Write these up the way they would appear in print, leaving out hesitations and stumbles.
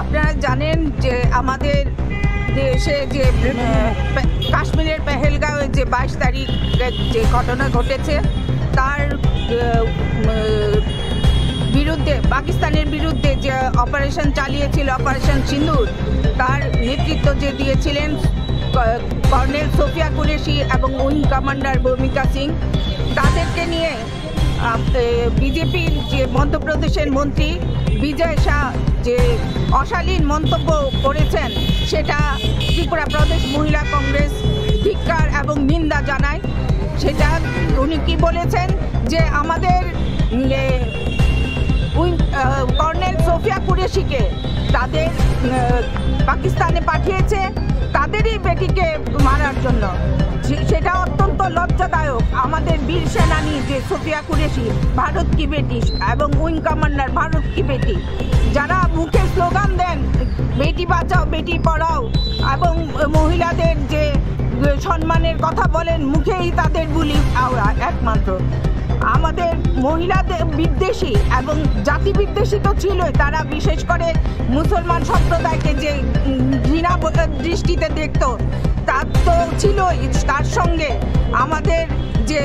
আপনারা জানেন যে আমাদের দেশে যে কাশ্মীরের পেহেলগাঁওয়ে যে 22 তারিখ যে ঘটনা ঘটেছে তার বিরুদ্ধে পাকিস্তানের বিরুদ্ধে যে অপারেশন চালিয়েছিল অপারেশন সিন্দুর, তার নেতৃত্ব যে দিয়েছিলেন কর্নেল সোফিয়া কুরেশি এবং উইং কমান্ডার ভূমিকা সিং, তাদেরকে নিয়ে বিজেপির যে মধ্যপ্রদেশের মন্ত্রী বিজয় শাহ যে অশালীন মন্তব্য করেছেন সেটা ত্রিপুরা প্রদেশ মহিলা কংগ্রেস ধিক্কার এবং নিন্দা জানায়। সেটা উনি কি বলেছেন যে আমাদের কর্নেল সোফিয়া কুরেশিকে তাদের পাকিস্তানে পাঠিয়েছে তাদেরই বেটিকে মারার জন্য। সেটা অত্যন্ত লজ্জাদায়ক। আমাদের বীর সেনানী যে সোফিয়া কুরেশি ভারত কি বেটি এবং উইং কমান্ডার ভারত কি বেটি, যারা মুখে স্লোগান দেন বেটি বাঁচাও বেটি পড়াও এবং মহিলাদের যে সম্মানের কথা বলেন, মুখেই তাদের বুলি আওড়া একমাত্র। আমাদের মহিলাদের বিদ্বেষী এবং জাতি বিদ্বেষী তো ছিলই, তারা বিশেষ করে মুসলমান সম্প্রদায়কে যে ঘৃণা দৃষ্টিতে দেখত তার তো ছিলই, তার সঙ্গে আমাদের যে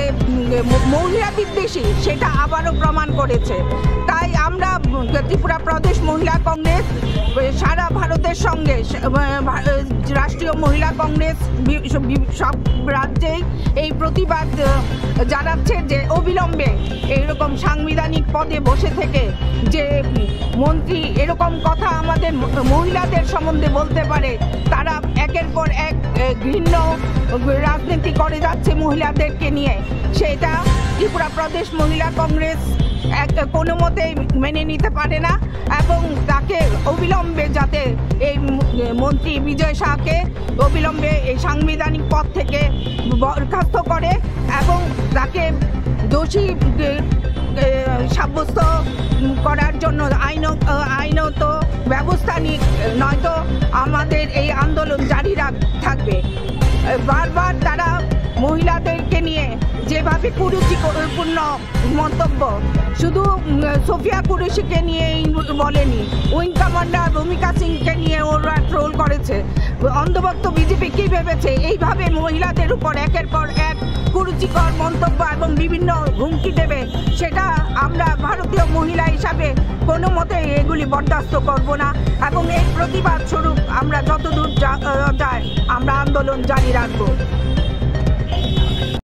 মহিলা বিদ্বেষী সেটা আবারও প্রমাণ করেছে। তাই আমরা ত্রিপুরা প্রদেশ মহিলা কংগ্রেস সারা ভারতের সঙ্গে রাষ্ট্রীয় মহিলা কংগ্রেস সব রাজ্যেই এই প্রতিবাদ জানাচ্ছে যে অবিলম্বে এইরকম সাংবিধানিক পদে বসে থেকে যে মন্ত্রী এরকম কথা আমাদের মহিলাদের সম্বন্ধে বলতে পারে, তারা একের পর এক ঘৃণ্য রাজনীতি করে যাচ্ছে মহিলাদেরকে নিয়ে, সেটা ত্রিপুরা প্রদেশ মহিলা কংগ্রেস কোনো মতেই মেনে নিতে পারে না এবং তাকে অবিলম্বে যাতে এই মন্ত্রী বিজয় শাহকে অবিলম্বে এই সাংবিধানিক পদ থেকে বরখাস্ত করে এবং তাকে দোষী সাব্যস্ত করার জন্য আইনত ব্যবস্থা নিক, নয়তো আমাদের এই আন্দোলন জারি থাকবে। বারবার তারা মহিলাদেরকে নিয়ে যেভাবে কুরুচিপূর্ণ মন্তব্য শুধু সোফিয়া কুরেশিকে নিয়েই বলেনি, উইং কমান্ডার ভূমিকা সিংকে নিয়ে ওরা ট্রোল করেছে। অন্ধভক্ত বিজেপি কি ভেবেছে এইভাবে মহিলাদের উপর একের পর এক কুরুচিকর মন্তব্য এবং বিভিন্ন হুমকি দেবে, সেটা আমরা ভারতীয় মহিলা হিসাবে কোনো মতে এগুলি বরদাস্ত করব না এবং এই প্রতিবাদ স্বরূপ আমরা যতদূর যায় আমরা আন্দোলন জারি রাখবো।